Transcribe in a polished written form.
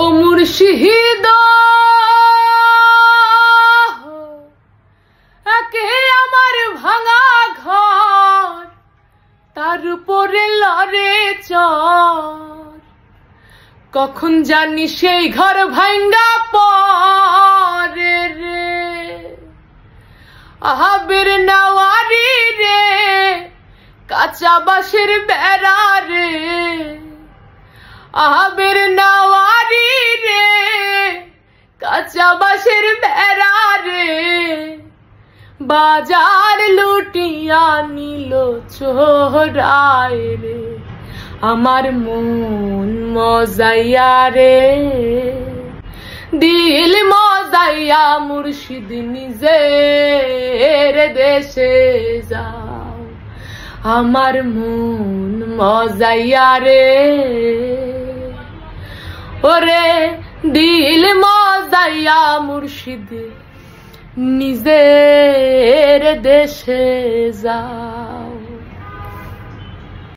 ও মুর্শিদ একে আমার ভাঙা ঘর তার উপরে লড়ে চর কখন জানি সেই ঘর ভাঙ্গা পরে রে আহাবের নাওয়ারি রে কাঁচা বাঁশের বেড়া রে আহাবের নাওয়ারি রে কাঁচা বাঁশের বেড়া রে বাজার লুটিয়া নিল চোরায় রে আমার মন মজাইয়া রে দিল মজাইয়া মুর্শিদ নিজের দেশে যাও আমার মন মজাইয়া রে ওরে দিল মজাইয়া মুর্শিদ নিজের দেশে যাও।